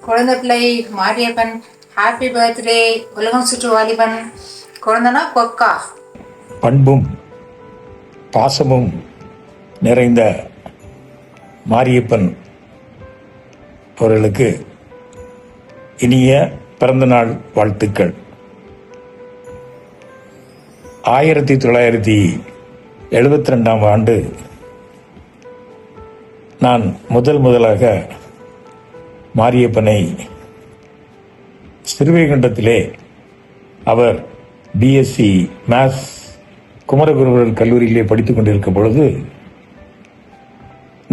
குழந்தை பிள்ளை Mariyappan happy birthday. உலகம் சுற்று வாலிபன். குழந்தைனா கொக்கா. பண்பும் பாசமும் நிறைந்த மாரியப்பன் அவர்களுக்கு இனிய பிறந்தநாள் வாழ்த்துக்கள். 1972 ஆண்டு நான் முதலாக மாரியப்பனை ஸ்ரீவைகுண்டத்திலே அவர் பிஎஸ்சி மேத்ஸ் குமரகுருபரர் கல்லூரியிலே படித்துக் கொண்டிருக்கும் பொழுது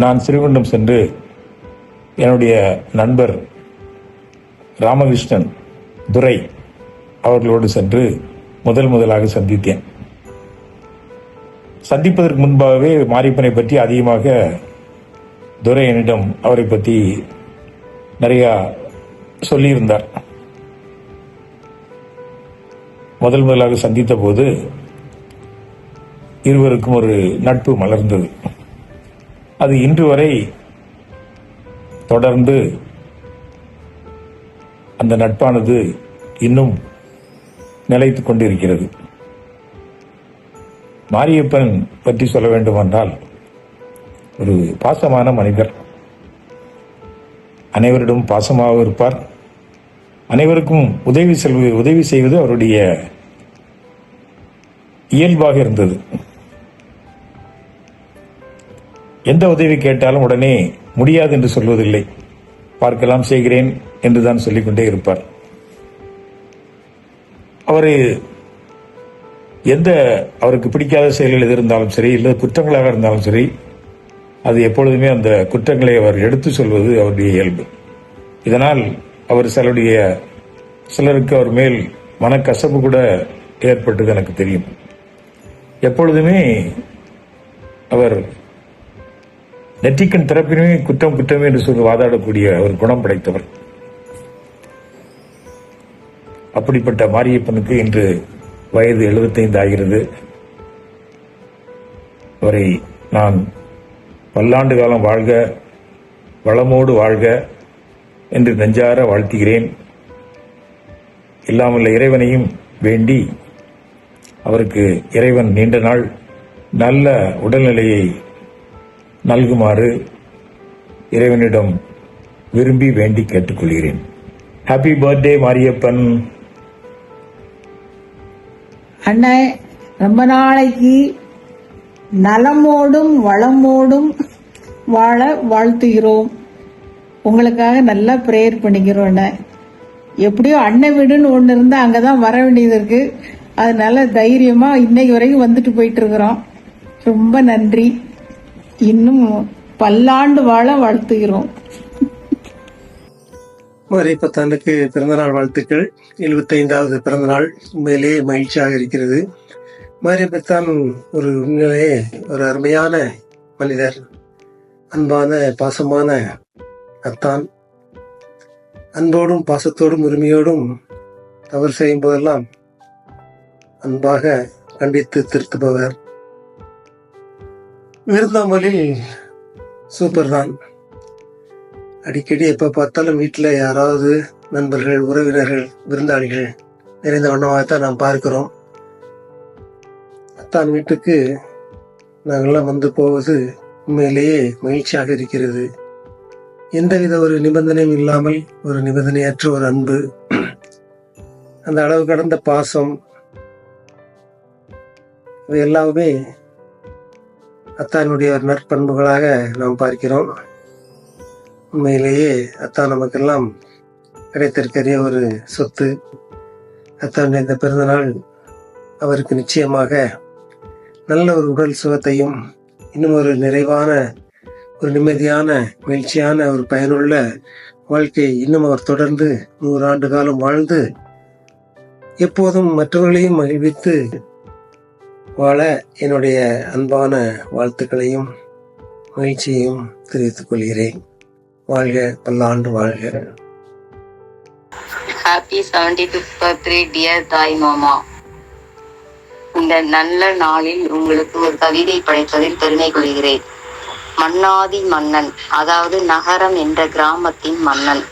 நான் ஸ்ரீவைகுண்டம் சென்று என்னுடைய நண்பர் ராமகிருஷ்ணன் துரை அவர்களோடு சென்று முதலாக சந்தித்தேன். சந்திப்பதற்கு முன்பாகவே மாரியப்பனை பற்றி அதிகமாக துரை என்னிடம் அவரை பற்றி நிறைய சொல்லியிருந்தார். முதலாக சந்தித்த போது இருவருக்கும் ஒரு நட்பு மலர்ந்தது. அது இன்று வரை தொடர்ந்து அந்த நட்பானது இன்னும் நிலைத்துக் கொண்டிருக்கிறது. மாரியப்பன் பற்றி சொல்ல வேண்டுமென்றால் ஒரு பாசமான மனிதர். அனைவரிடம் பாசமாக இருப்பார். அனைவருக்கும் உதவி செய்வது அவருடைய இயல்பாக இருந்தது. எந்த உதவி கேட்டாலும் உடனே முடியாது என்று சொல்வதில்லை. பார்க்கலாம், செய்கிறேன் என்றுதான் சொல்லிக்கொண்டே இருப்பார். அவருக்கு பிடிக்காத செயல்கள் எது இருந்தாலும் சரி, இல்லை குற்றங்களாக இருந்தாலும் சரி, அது எப்பொழுதுமே அந்த குற்றங்களை அவர் எடுத்து சொல்வது அவருடைய இயல்பு. இதனால் அவர் சிலருக்கு அவர் மேல் மனக்கசப்பு கூட ஏற்பட்டது எனக்கு தெரியும். எப்பொழுதுமே அவர் நெற்றிக்கண் திறப்பினுமே குற்றமே என்று சொல்லி வாதாடக்கூடிய ஒரு குணம் படைத்தவர். அப்படிப்பட்ட மாரியப்பனுக்கு இன்று வயது 75 ஆகிறது. அவரை நான் பல்லாண்டு காலம் வாழ்க, வளமோடு வாழ்க என்று நெஞ்சார வாழ்த்துகிறேன். இல்லாமல்ல இறைவனையும் வேண்டி அவருக்கு இறைவன் நீண்ட நாள் நல்ல உடல்நிலையை நல்குமாறு இறைவனிடம் விரும்பி வேண்டி கேட்டுக்கொள்கிறேன். Happy birthday Mariyappan. அண்ணா, ரொம்ப நாளைக்கு நலமோடும் வளமோடும் வாழ வாழ்த்துகிறோம். உங்களுக்காக நல்லா ப்ரேயர் பண்ணிக்கிறோம். அண்ணன், எப்படியோ அண்ணன் வீடுன்னு ஒன்று இருந்தால் அங்கே தான் வர வேண்டியது இருக்கு. அதனால தைரியமா இன்னைக்கு வரைக்கும் வந்துட்டு போயிட்டு இருக்கிறோம். ரொம்ப நன்றி. இன்னும் பல்லாண்டு வாழ வாழ்த்துகிறோம். மாரியப்பத்தானுக்கு பிறந்தநாள் வாழ்த்துக்கள். 75வது பிறந்தநாள் உண்மையிலேயே மகிழ்ச்சியாக இருக்கிறது. மாரியப்பத்தான் உண்மையிலேயே ஒரு அருமையான மனிதர், அன்பான பாசமான அத்தான். அன்போடும் பாசத்தோடும் உரிமையோடும் தவறு செய்யும் போதெல்லாம் அன்பாக கண்டித்து திருத்துபவர். விருந்தாமலில் சூப்பர் தான். அடிக்கடி எப்ப பார்த்தாலும் வீட்டில் யாராவது நண்பர்கள், உறவினர்கள், விருந்தாளிகள் நிறைந்த வண்ணமாகத்தான் நாம் பார்க்கிறோம். அத்தான் வீட்டுக்கு நாங்கள்லாம் வந்து போவது உண்மையிலேயே மகிழ்ச்சியாக இருக்கிறது. எந்தவித ஒரு நிபந்தனையும் இல்லாமல் ஒரு நிபந்தனையற்ற ஒரு அன்பு, அந்த அளவு கடந்த பாசம், இது எல்லாமே அத்தானுடைய ஒரு நற்பண்புகளாக நாம் பார்க்கிறோம். உண்மையிலேயே அத்தான் நமக்கெல்லாம் கிடைத்திருக்கிற ஒரு சொத்து. அத்தானுடைய இந்த பிறந்தநாள் அவருக்கு நிச்சயமாக நல்ல ஒரு உடல் சுகத்தையும், இன்னும் ஒரு நிறைவான, ஒரு நிம்மதியான, மகிழ்ச்சியான, ஒரு பயனுள்ள வாழ்க்கை இன்னும் அவர் தொடர்ந்து 100 ஆண்டு காலம் வாழ்ந்து எப்போதும் மற்றவர்களையும் மகிழ்வித்து வாழ என்னுடைய அன்பான வாழ்த்துக்களையும் மகிழ்ச்சியையும் தெரிவித்துக் கொள்கிறேன். வாழ்க, பல்லாண்டு வாழ்க. ஹாப்பி 75th பர்த்டே டியர் தாய் மாமா. இந்த நல்ல நாளில் உங்களுக்கு ஒரு கவிதை படைப்பதில் பெருமை கொள்கிறேன். மன்னாதி மன்னன், அதாவது நகரம் என்ற கிராமத்தின் மன்னன்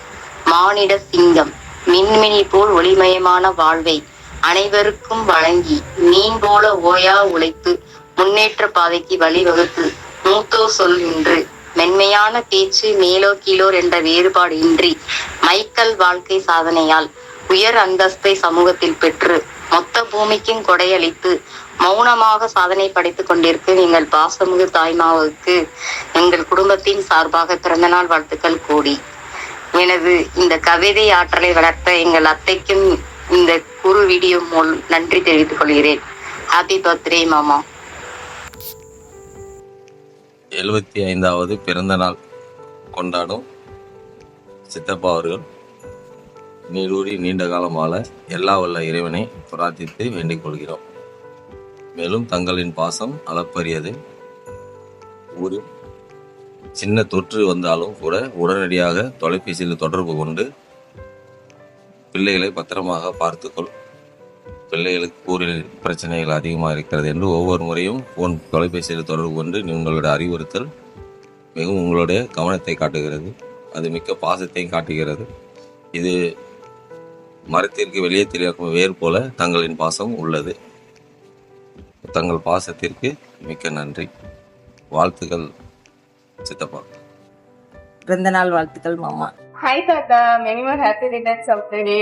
மானிட சிங்கம் மின்மினி போல் ஒளிமயமான வாழ்வை அனைவருக்கும் வழங்கி மீன் போல ஓயா உழைத்து முன்னேற்ற பாதைக்கு வழிவகுத்து மூத்தோர் சொல்கின்று மென்மையான பேச்சு மேலோ கீழோர் என்ற வேறுபாடு இன்றி மைக்கேல் வாழ்க்கை சாதனையால் உயர் அந்தஸ்தை சமூகத்தில் பெற்று மொத்த பூமிக்கும் கொடையளித்து மௌனமாக சாதனை படைத்துக் கொண்டிருக்கும் எங்கள் பாசமிகு தாய்மாவுக்கு எங்கள் குடும்பத்தின் சார்பாக பிறந்தநாள் வாழ்த்துக்கள் கூடி எனது இந்த கவிதை ஆற்றலை வளர்த்த எங்கள் அத்தைக்கும் இந்த குறு வீடியோ மூலம் நன்றி தெரிவித்துக் கொள்கிறேன். ஹாப்பி பர்த்டே மாமா. 75வது பிறந்த நாள் கொண்டாடும் சித்தப்பா அவர்கள் நீடூரி நீண்ட காலம் வாழ எல்லா வல்ல இறைவனை பிரார்த்தித்து வேண்டிக் கொள்கிறோம். மேலும் தங்களின் பாசம் அளப்பரியது. ஒரு சின்ன தொற்று வந்தாலும் கூட உடனடியாக தொலைபேசியில் தொடர்பு கொண்டு பிள்ளைகளை பத்திரமாக பார்த்துக்கொள், பிள்ளைகளுக்கு கூறில் பிரச்சனைகள் அதிகமாக இருக்கிறது என்று ஒவ்வொரு முறையும் தொலைபேசியில் தொடர்பு கொண்டு உங்களுடைய அறிவுறுத்தல் மிகவும் உங்களுடைய கவனத்தை காட்டுகிறது. அது மிக்க பாசத்தையும் காட்டுகிறது. இது மரத்திற்கு வெளியே தெரியாத வேர் போல தங்களின் பாசம் உள்ளது. தங்கள் பாசத்திற்கு மிக்க நன்றி. வாழ்த்துக்கள் சித்தப்பா. பிறந்த நாள் வாழ்த்துக்கள் மாமா. ஹாய் தாத்தா, many more happy returns of the day.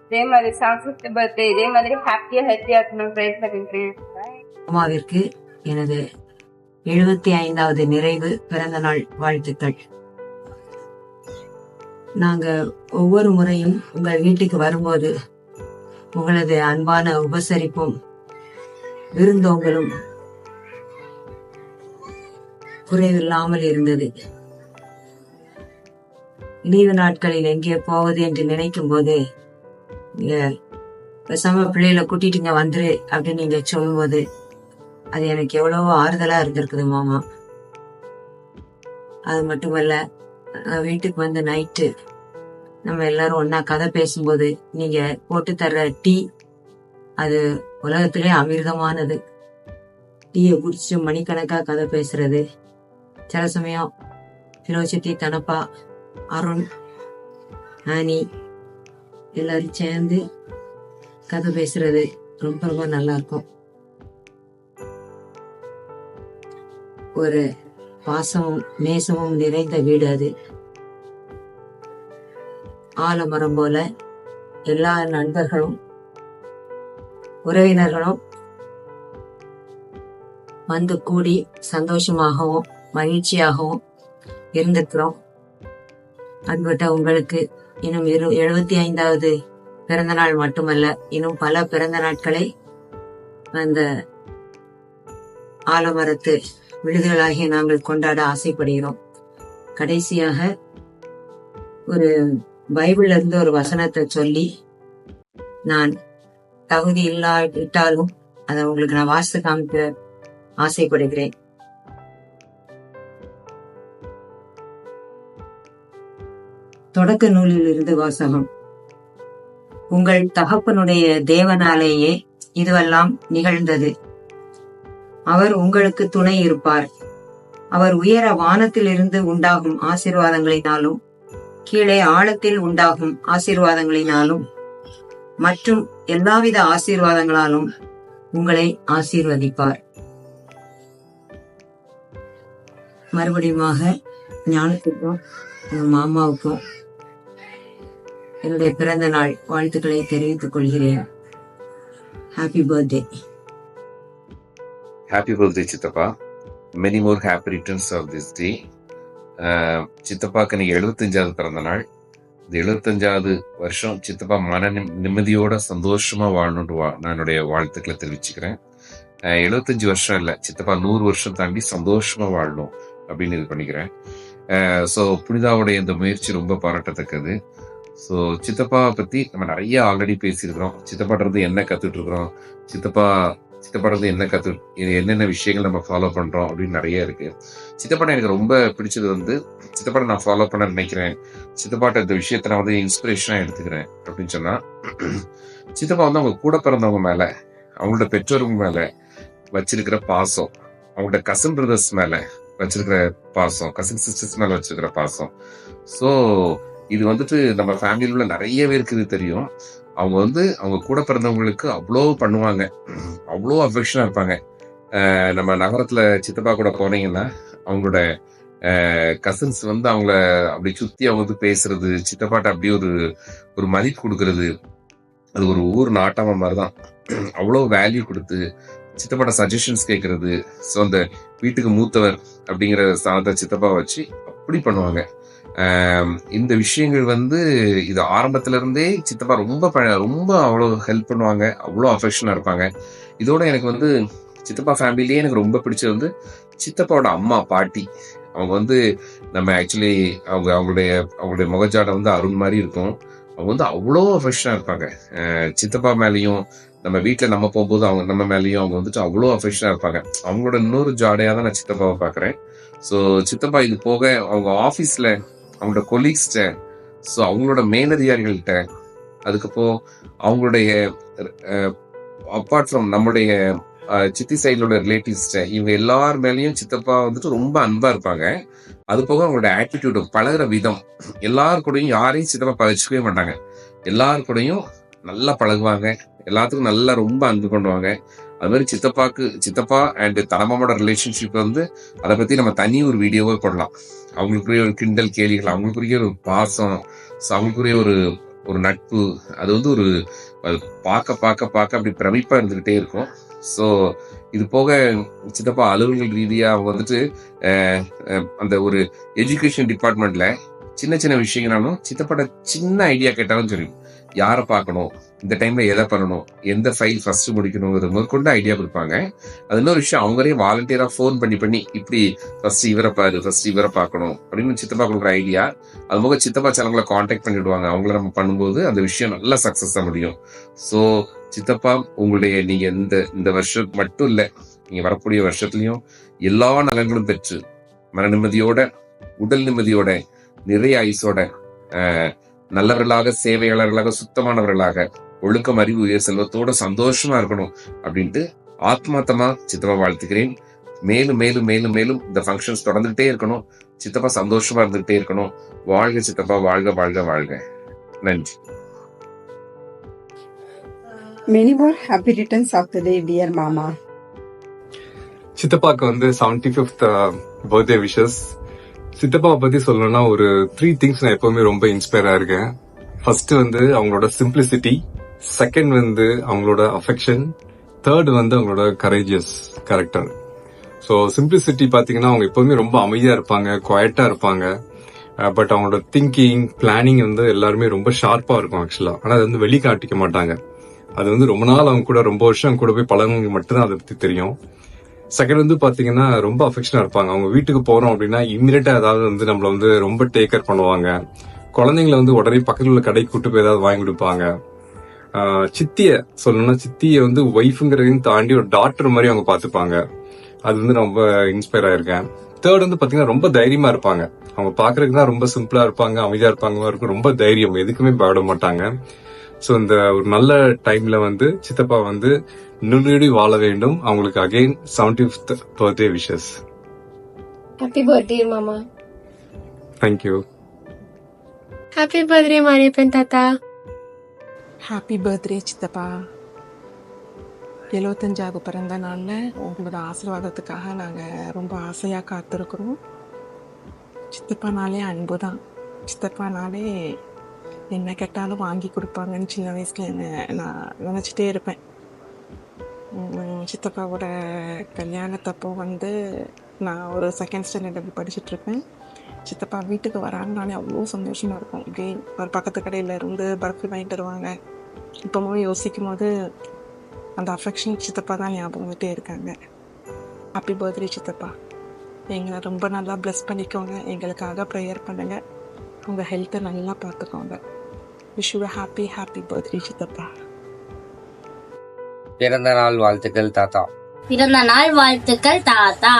இதே மாதிரி சாங் 50th பர்த்டே இதே மாதிரி ஹாப்பியா இருக்கணும் ப்ரேஸ் பண்ணிக்கிறேன். அம்மாவிற்கு எனது 75வது நிறைவு பிறந்த நாள் வாழ்த்துக்கள். நாங்க ஒவ்வொரு முறையும் உங்கள் வீட்டுக்கு வரும்போது உங்களது அன்பான உபசரிப்பும் விருந்தோங்களும் குறைவில்லாமல் இருந்தது. லீவு நாட்களில் எங்கே போவது என்று நினைக்கும் போது பேசாம பிள்ளைகளை கூட்டிட்டுங்க வந்துரு அப்படின்னு நீங்க சொல்லும்போது அது எனக்கு எவ்வளவோ ஆறுதலா இருந்திருக்குது மாமா. அது மட்டுமல்ல, வீட்டுக்கு வந்து நைட்டு நம்ம எல்லாரும் ஒன்னா கதை பேசும்போது நீங்க போட்டு தர்ற டீ அது உலகத்திலே அமிர்தமானது. டீயை குடிச்சு மணிக்கணக்கா கதை பேசுறது, சில சமயம் பிலோசிட்டி, தனப்பா, அருண், ஆனி எல்லாரும் சேர்ந்து கதை பேசுறது ரொம்ப ரொம்ப நல்லா இருக்கும். ஒரு பாசமும் நேசமும் நிறைந்த வீடு அது. ஆலமரம் போல எல்லா நண்பர்களும் உறவினர்களும் வந்து கூடி சந்தோஷமாகவும் மகிழ்ச்சியாகவும் இருந்திருக்கிறோம். அன்பட்ட உங்களுக்கு இன்னும் 75வது பிறந்த நாள் மட்டுமல்ல, இன்னும் பல பிறந்த நாட்களை அந்த ஆலமரத்து விழுதுகளாகிய நாங்கள் கொண்டாட ஆசைப்படுகிறோம். கடைசியாக ஒரு பைபிள்ல இருந்து ஒரு வசனத்தை சொல்லி நான் தகுதி இல்லாவிட்டாலும் அதை உங்களுக்கு நான் வாசித்து காமிக்க ஆசைப்படுகிறேன். தொடக்க நூலில் இருந்து வாசகம். உங்கள் தகப்பனுடைய தேவனாலேயே இதுவெல்லாம் நிகழ்ந்தது. அவர் உங்களுக்கு துணை இருப்பார். அவர் உயர வானத்திலிருந்து உண்டாகும் ஆசீர்வாதங்களினாலும் கீழே ஆழத்தில் உண்டாகும் ஆசீர்வாதங்களினாலும் மற்றும் எல்லாவித ஆசீர்வாதங்களாலும் உங்களை ஆசீர்வதிப்பார். மறுபடியுமாக ஞானத்துக்கும் மாமாவுக்கும் என்னுடைய பிறந்த நாள் வாழ்த்துக்களை தெரிவித்துக் கொள்கிறேன். Happy birthday. Happy birthday சித்தப்பா. Many more happy returns of this day. சித்தப்பாக்கு இன்னைக்கு 75வது பிறந்த நாள். இந்த 75வது வருஷம் சித்தப்பா மன நிம்மதியோட சந்தோஷமா வாழணும்னு நான் என்னுடைய வாழ்த்துக்களை தெரிவிச்சுக்கிறேன். 75 வருஷம் இல்லை, சித்தப்பா 100 வருஷம் தாண்டி சந்தோஷமா வாழணும் அப்படின்னு இது பண்ணிக்கிறேன். ஸோ புனிதாவுடைய இந்த முயற்சி ரொம்ப பாராட்டத்தக்கது. ஸோ சித்தப்பா பத்தி நம்ம நிறைய ஆல்ரெடி பேசியிருக்கிறோம். சித்தப்பாடுறது என்ன கத்துட்டு இருக்கிறோம், சித்தப்பாடுறது என்னென்ன விஷயங்கள் நம்ம ஃபாலோ பண்றோம் அப்படின்னு நிறைய இருக்கு. சித்தப்பாட்டை எனக்கு ரொம்ப பிடிச்சது சித்தப்பாட்டை நான் ஃபாலோ பண்ண நினைக்கிறேன், சித்தப்பாட்ட இந்த விஷயத்த நான் இன்ஸ்பிரேஷனா எடுத்துக்கிறேன் அப்படின்னு சொன்னா, சித்தப்பா அவங்க கூட பிறந்தவங்க மேல, அவங்களோட பெற்றோருங்க மேல வச்சிருக்கிற பாசம், அவங்களோட கசின் பிரதர்ஸ் மேல வச்சிருக்கிற பாசம், கசின் சிஸ்டர்ஸ் மேல வச்சிருக்கிற பாசம். ஸோ இது வந்துட்டு நம்ம ஃபேமிலியில உள்ள நிறைய பேருக்கு இது தெரியும். அவங்க வந்து அவங்க கூட பிறந்தவங்களுக்கு அவ்வளோ பண்ணுவாங்க, அவ்வளோ அஃபெக்ஷனா இருப்பாங்க. நம்ம நகரத்துல சித்தப்பா கூட போனீங்கன்னா அவங்களோட கசின்ஸ் வந்து அவங்கள அப்படி சுத்தி அவங்க வந்து பேசுறது, சித்தப்பாட்ட அப்படியே ஒரு ஒரு மதிப்பு கொடுக்கறது, அது ஒரு ஊர் நாட்டாம மாதிரிதான். அவ்வளோ வேல்யூ கொடுத்து சித்தப்பாட்ட சஜஷன்ஸ் கேட்கறது. ஸோ அந்த வீட்டுக்கு மூத்தவர் அப்படிங்கிற சாத சித்தப்பா வச்சு அப்படி பண்ணுவாங்க. இந்த விஷயங்கள் வந்து இது ஆரம்பத்துல இருந்தே சித்தப்பா ரொம்ப அவ்வளோ ஹெல்ப் பண்ணுவாங்க, அவ்வளோ அஃபெக்ஷனா இருப்பாங்க. இதோட எனக்கு வந்து சித்தப்பா ஃபேமிலிலேயே எனக்கு ரொம்ப பிடிச்சது வந்து சித்தப்பாவோட அம்மா பாட்டி. அவங்க வந்து நம்ம ஆக்சுவலி அவங்களுடைய முகஜாடை வந்து அருண் மாதிரி இருக்கும். அவங்க வந்து அவ்வளோ அஃபெக்ஷனா இருப்பாங்க. சித்தப்பா மேலேயும் நம்ம வீட்டில் நம்ம போகும்போது அவங்க நம்ம மேலேயும் அவங்க வந்துட்டு அவ்வளோ அஃபெக்ஷனா இருப்பாங்க. அவங்களோட இன்னொரு ஜாடையா தான் நான் சித்தப்பாவை பார்க்குறேன். ஸோ சித்தப்பா இது போக அவங்க ஆஃபீஸில் அவங்களோட கொலீக்ஸ்ட, ஸோ அவங்களோட மேலதிகாரிகள்கிட்ட, அதுக்கப்புறம் அவங்களுடைய அப்பார்ட் ஃப்ரம் நம்முடைய சித்தி சைடோட ரிலேட்டிவ்ஸ்ட, இவங்க எல்லார் மேலேயும் சித்தப்பா வந்துட்டு ரொம்ப அன்பா இருப்பாங்க. அது போக அவங்களோட ஆட்டிடியூட், பழகுற விதம், எல்லாரு கூடயும் யாரையும் சித்தப்பா பழச்சிக்கவே மாட்டாங்க. எல்லாரு கூடயும் நல்லா பழகுவாங்க, எல்லாத்துக்கும் நல்லா ரொம்ப அன்பு பண்ணுவாங்க. அது மாதிரி சித்தப்பா அண்ட் தலைமாமோட ரிலேஷன்ஷிப் வந்து அதை பத்தி நம்ம தனி ஒரு வீடியோவே போடலாம். அவங்களுக்குரிய ஒரு கிண்டல் கேலிகள், அவங்களுக்குரிய ஒரு பாசம், அவங்களுக்குரிய ஒரு நட்பு, அது வந்து ஒரு பார்க்க அப்படி பிரமிப்பா இருந்துகிட்டே இருக்கும். ஸோ இது போக சித்தப்பா அலுவல்கள் ரீதியா அவங்க வந்துட்டு அந்த ஒரு எஜுகேஷன் டிபார்ட்மெண்ட்ல சின்ன சின்ன விஷயங்களாலும் சித்தப்பாட்ட சின்ன ஐடியா கேட்டாலும் சரி, யாரை பார்க்கணும், இந்த டைம்ல எதை பண்ணணும், எந்த ஃபைல் ஃபர்ஸ்ட் முடிக்கணுங்கிறது முதற்கொண்டு ஐடியா கொடுப்பாங்க. அது இன்னொரு விஷயம், அவங்களே வாலண்டியரா ஃபோன் பண்ணி இப்படி ஃபர்ஸ்ட் இவரை பார்க்கணும் அப்படின்னு சித்தப்பா கொடுக்குற ஐடியா. அது போக சித்தப்பா சேனல்களை கான்டாக்ட் பண்ணிவிடுவாங்க. அவங்கள நம்ம பண்ணும்போது அந்த விஷயம் நல்லா சக்சஸா முடியும். ஸோ சித்தப்பா உங்களுடைய நீங்க இந்த வருஷம் மட்டும் இல்ல, நீங்க வரக்கூடிய வருஷத்துலயும் எல்லா நலன்களும் பெற்று மன நிம்மதியோட, உடல் நிம்மதியோட, நிறைய ஆயுசோட, நல்லவர்களாக, சேவையாளர்களாக, சுத்தமானவர்களாக, ஒழுக்கம், அறிவு, உயர் செல்வத்தோட சந்தோஷமா இருக்கணும் அப்படின்ட்டு ஆத்மார்த்தமா சித்தப்பா வாழ்த்துக்கிறேன். மேலும் மேலும் மேலும் மேலும் இந்த ஃபங்க்ஷன்ஸ் தொடர்ந்துகிட்டே இருக்கணும். சித்தப்பா சந்தோஷமா இருந்துகிட்டே இருக்கணும். வாழ்க சித்தப்பா, வாழ்க வாழ்க வாழ்க. நன்றி. Many more happy returns of the day, dear Mama. சித்தப்பாக்கு வந்து 75th பர்த்டே விஷஸ். சித்தப்பாவை பத்தி சொல்லணும்னா ஒரு 3 திங்ஸ் நான் எப்பவுமே ரொம்ப இன்ஸ்பயரா இருக்கேன். ஃபர்ஸ்ட் வந்து அவங்களோட சிம்பிளிசிட்டி, செகண்ட் வந்து அவங்களோட அஃபெக்ஷன், தேர்ட் வந்து அவங்களோட கரேஜியஸ் கேரக்டர். ஸோ சிம்பிளிசிட்டி பாத்தீங்கன்னா அவங்க எப்பவுமே ரொம்ப அமைதியா இருப்பாங்க, குவாய்ட்டா இருப்பாங்க. பட் அவங்களோட திங்கிங், பிளானிங் வந்து எல்லாருமே ரொம்ப ஷார்ப்பா இருக்கும் ஆக்சுவலா. ஆனா அது வந்து வெளிக்காட்டிக்க மாட்டாங்க. அது வந்து ரொம்ப நாள் அவங்க கூட, ரொம்ப வருஷம் கூட போய் பழங்க மட்டும்தான் அதை பத்தி தெரியும். செகண்ட் வந்து பாத்தீங்கன்னா ரொம்ப அஃபெக்ஷனா இருப்பாங்க. அவங்க வீட்டுக்கு போறோம் அப்படின்னா இம்மிடியா ஏதாவது வந்து நம்மள வந்து ரொம்ப டேக் கேர் பண்ணுவாங்க. குழந்தைங்களை வந்து உடனே பக்கத்துல உள்ள கடைக்கு கூட்டு போய் ஏதாவது வாங்கி கொடுப்பாங்க. சித்திய சொல்லணும்னா சித்திய வந்து ஒய்ஃபுங்கிறதையும் தாண்டி ஒரு டாக்டர் மாதிரி அவங்க பாத்துப்பாங்க. அது வந்து ரொம்ப இன்ஸ்பயர் ஆயிருக்கேன். தேர்ட் வந்து பாத்தீங்கன்னா ரொம்ப தைரியமா இருப்பாங்க. அவங்க பாக்குறதுக்கு தான் ரொம்ப சிம்பிளா இருப்பாங்க, அமைதியா இருப்பாங்க, ரொம்ப தைரியம், எதுக்குமே பயப்பட மாட்டாங்க. சோ இந்த ஒரு நல்ல டைம்ல வந்து சித்தப்பா வந்து நுண்ணுடி வாழ வேண்டும். அவங்களுக்கு again 75th birthday wishes. Happy birthday மாமா. தேங்க்யூ. ஹாப்பி பர்த்டே மாரியப்பன் தாத்தா. ஹாப்பி பர்த்டே சித்தப்பா. 75வது பிறந்த நாள்ல உங்களோட ஆசீர்வாதத்துக்காக நாங்க ரொம்ப ஆசையா காத்திருக்கிறோம். சித்தப்பானாலே அன்பு தான். சித்தப்பானாலே என்ன கேட்டாலும் வாங்கி கொடுப்பாங்கன்னு சின்ன வயசுல நான் நினச்சிட்டே இருப்பேன். சித்தப்பாவோட கல்யாணத்தப்போ வந்து நான் ஒரு செகண்ட் ஸ்டாண்டர்ட் அப்படி படிச்சுட்டு இருப்பேன். சித்தப்பா வீட்டுக்கு வராங்கனாலே அவ்வளோ சந்தோஷமா இருக்கும். அப்படியே ஒரு பக்கத்து கடையில் இருந்து பர்ஃபி வாங்கிட்டு வருவாங்க. இப்போவும் யோசிக்கும் போது அந்த அஃபெக்ஷன் சித்தப்பா தான் ஞாபகம் வந்துட்டே இருக்காங்க. ஹாப்பி பர்த்டே சித்தப்பா. எங்களை ரொம்ப நல்லா பிளஸ் பண்ணிக்கோங்க. எங்களுக்காக ப்ரேயர் பண்ணுங்க. உங்கள் ஹெல்த்தை நல்லா பார்த்துக்கோங்க. விஷ் யூ ஹாப்பி பர்த்டே சித்தப்பா. பிறந்த நாள் வாழ்த்துக்கள் தாத்தா. பிறந்த நாள் வாழ்த்துக்கள் தாத்தா.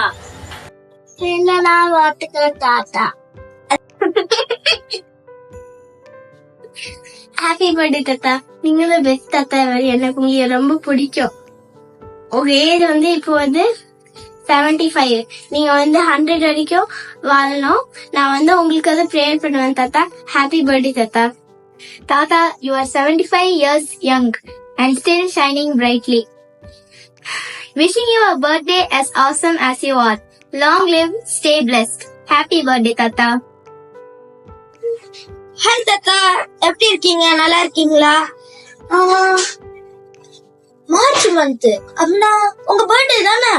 பிறந்த நாள் வாழ்த்துக்கள் தாத்தா. ஹாப்பி பர்த்டே தாத்தா. நீங்க தான் பெஸ்ட் தாத்தா. எனக்கு உங்களுக்கு ரொம்ப பிடிக்கும். உங்க ஏஜ் வந்து இப்போ வந்து 75. நீங்க 100 வரைக்கும் வாழணும். நான் உங்களுக்கு ப்ரேயர் பண்ணுவேன் தாத்தா. ஹாப்பி பர்த்டே தாத்தா. தாத்தா, you are 75 years young and still shining brightly. Wishing you a birthday as awesome as you are. Long live, stay blessed. Happy birthday தாத்தா. ஹாய் தாத்தா, எப்படி இருக்கீங்க? நல்லா இருக்கீங்களா? மார்ச் மந்த் அப்படின்னா உங்க பர்த்டே தானே?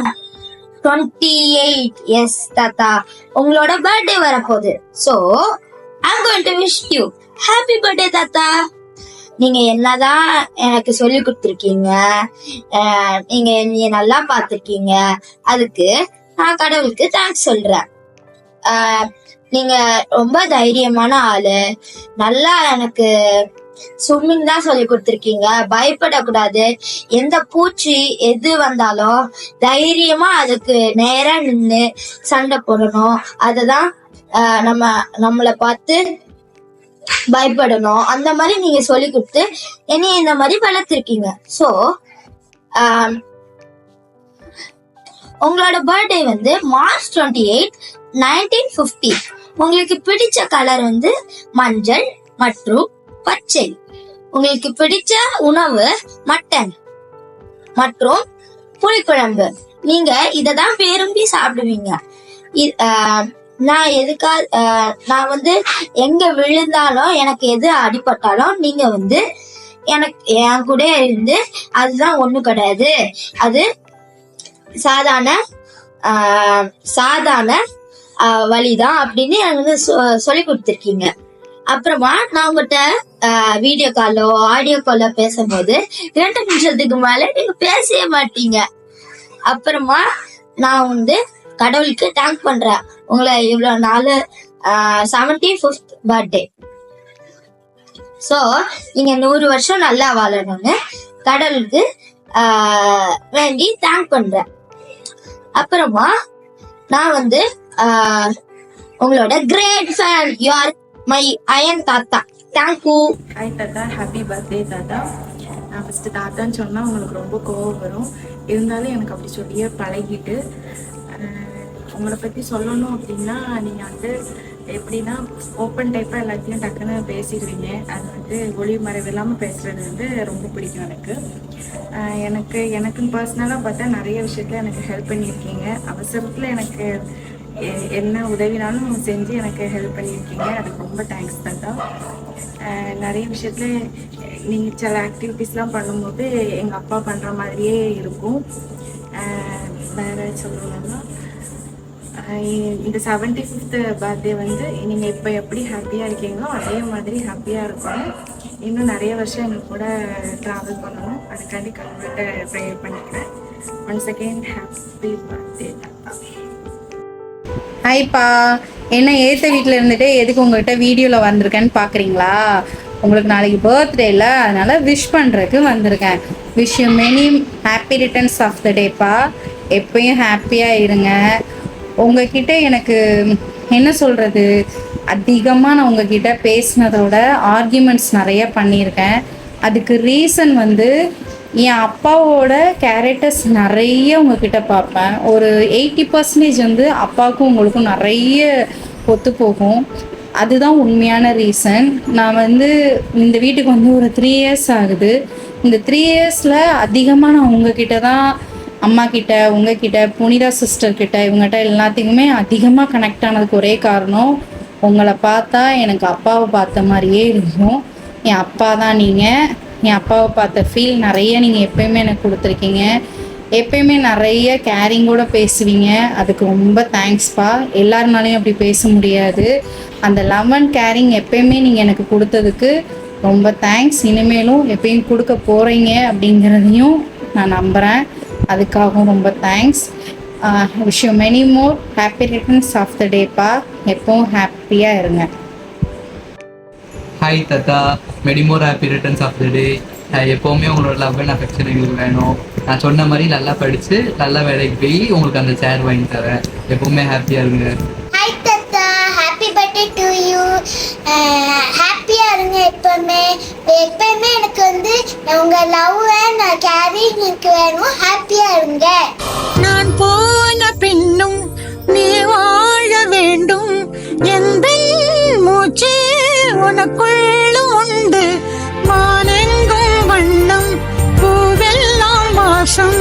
28. எஸ் தாத்தா, உங்களோட பர்த்டே வரப்போகுது. So I'm going to wish you happy birthday தாத்தா. நீங்க என்னதான் எனக்கு சொல்லி கொடுத்துருக்கீங்க, நீங்க என்னைய நல்லா பாத்துருக்கீங்க, அதுக்கு நான் கடவுளுக்கு தேங்க்ஸ் சொல்றேன். நீங்க ரொம்ப தைரியமான ஆளு. நல்லா எனக்கு ஸ்விம்மிங் தான் சொல்லி கொடுத்துருக்கீங்க. பயப்படக்கூடாது. எந்த பூச்சி எது வந்தாலும் தைரியமா அதுக்கு நேரா நின்று சண்டை போடணும். அததான் நம்மளை பார்த்து பயப்படணும். அந்த மாதிரி நீங்க சொல்லி கொடுத்து என்னைய இந்த மாதிரி வளர்த்திருக்கீங்க. ஸோ உங்களோட பர்த்டே மார்ச் 28, 1950. உங்களுக்கு பிடிச்ச கலர் மஞ்சள் மற்றும் பச்சை. உங்களுக்கு பிடிச்ச உணவு மட்டன் மற்றும் புளிக்குழம்பு. நீங்க இததான் விரும்பி சாப்பிடுவீங்க. நான் நான் எங்க விழுந்தாலும் எனக்கு எது அடிபட்டாலும் நீங்க எனக்கு என் கூட இருந்து அதுதான் ஒண்ணு கிடையாது, அது சாதாரண வழிதான் அப்படின்னு எனக்கு சொல்லி கொடுத்துருக்கீங்க. அப்புறமா நான் உங்ககிட்ட வீடியோ காலோ ஆடியோ காலோ பேசும்போது 2 நிமிஷத்துக்கு மேல நீங்க பேசவே மாட்டீங்க. அப்புறமா நான் கடவுளுக்கு தேங்க் பண்றேன் உங்களை இவ்வளவு நாள் 75th பர்த்டே. சோ நீங்க 100 வருஷம் நல்லா வாழணும்னு கடவுளுக்கு வேண்டி தேங்க் பண்றேன். அப்புறமா நான் உங்களோட great fan. You are my iron தாத்தா. தேங்க்யூ. ஹாய் தாத்தா, ஹாப்பி பர்த்டே தாத்தா. நான் ஃபர்ஸ்ட் தாத்தான்னு சொன்னா உங்களுக்கு ரொம்ப கோவம் வரும். இருந்தாலும் எனக்கு அப்படி சொல்லியே பழகிட்டு, உங்களை பற்றி சொல்லணும் அப்படின்னா நீங்கள் எப்படின்னா ஓப்பன் டைப்பாக எல்லாத்தையும் டக்குன்னு பேசிடுவீங்க. அது ஒளி மறைவு இல்லாமல் பேசுகிறது ரொம்ப பிடிக்கும் எனக்கு. எனக்குன்னு பர்சனலாக பார்த்தா நிறைய விஷயத்தில் எனக்கு ஹெல்ப் பண்ணியிருக்கீங்க. அவசரத்தில் எனக்கு என்ன உதவினாலும் செஞ்சு எனக்கு ஹெல்ப் பண்ணியிருக்கீங்க. அதுக்கு ரொம்ப தேங்க்ஸ் தாத்தா. நிறைய விஷயத்தில் நீங்கள் சில ஆக்டிவிட்டீஸ்லாம் பண்ணும்போது எங்கள் அப்பா பண்ணுற மாதிரியே இருக்கும். வேறு சொல்லணும்னா இந்த 75th பர்த்டே நீங்கள் இப்போ எப்படி ஹாப்பியாக இருக்கீங்களோ அதே மாதிரி ஹாப்பியாக இருக்கணும். இன்னும் நிறைய வருஷம் எங்கள் கூட ட்ராவல் பண்ணணும். அதுக்காண்டி கடவுள்கிட்ட ப்ரேயர் பண்ணிக்கிறேன். ஒன்ஸ் அகெயின் ஹாப்பி பர்த்டே தாத்தா. ஹாய்ப்பா, என்ன ஏற்ற வீட்டில் இருந்துட்டு எதுக்கு உங்கள்கிட்ட வீடியோவில் வந்திருக்கேன்னு பார்க்குறீங்களா? உங்களுக்கு நாளைக்கு பர்த்டேல, அதனால் விஷ் பண்ணுறதுக்கு வந்திருக்கேன். Wish you many happy returns of the டேப்பா. எப்பயும் ஹாப்பியாக இருங்க. உங்ககிட்ட எனக்கு என்ன சொல்கிறது, அதிகமாக நான் உங்ககிட்ட பேசினதோட ஆர்கியூமெண்ட்ஸ் நிறைய பண்ணியிருக்கேன். அதுக்கு ரீசன் என் அப்பாவோட கேரக்டர்ஸ் நிறைய உங்ககிட்ட பார்ப்பேன். ஒரு 80% அப்பாவுக்கும் உங்களுக்கும் நிறைய ஒத்து போகும். அதுதான் உண்மையான ரீசன். நான் இந்த வீட்டுக்கு ஒரு 3 years ஆகுது. இந்த 3 yearsல அதிகமாக நான் உங்ககிட்ட தான், அம்மா கிட்ட, உங்ககிட்ட, புனிதா சிஸ்டர் கிட்ட, இவங்ககிட்ட எல்லாத்துக்குமே அதிகமாக கனெக்ட் ஆனதுக்கு ஒரே காரணம், உங்களை பார்த்தா எனக்கு அப்பாவை பார்த்த மாதிரியே இருக்கும். என் அப்பா தான் நீங்கள். என் அப்பாவை பார்த்த ஃபீல் நிறைய நீங்கள் எப்பயுமே எனக்கு கொடுத்துருக்கீங்க. எப்பயுமே நிறைய கேரிங்கோட பேசுவீங்க. அதுக்கு ரொம்ப தேங்க்ஸ்ப்பா. எல்லாருனாலையும் அப்படி பேச முடியாது. அந்த லவ் அண்ட் கேரிங் எப்பயுமே நீங்கள் எனக்கு கொடுத்ததுக்கு ரொம்ப தேங்க்ஸ். இனிமேலும் எப்பயும் கொடுக்க போகிறீங்க அப்படிங்கிறதையும் நான் நம்புகிறேன். அதுக்காகவும் ரொம்ப thanks. Wish you many more happy returns of the டேப்பா. எப்பவும் ஹாப்பியாக இருங்க. ஹாய் தாத்தா, many more happy returns of the day. எப்போவுமே உங்களோட லவ் அண்ட் அஃபெக்ஷன் எங்களுக்கு வேணும். நான் சொன்ன மாதிரி நல்லா படித்து நல்ல வேலைக்கு போய் உங்களுக்கு அந்த சேர் வாங்கி தரேன். எப்போவுமே ஹாப்பியாக இருங்க. ஹாய் தாத்தா, ஹாப்பி பர்த்டே டு யூ. ஹாப்பியாக இருங்க. எப்பவுமே எனக்கு உங்கள் லவ் அண்ட் கேரிங் எனக்கு வேணும். ஹாப்பியாக இருங்க. நான் போன உனக்குள்ளும் உண்டு மானெங்கும் வண்ணம் பூவெல்லாம் வாசம்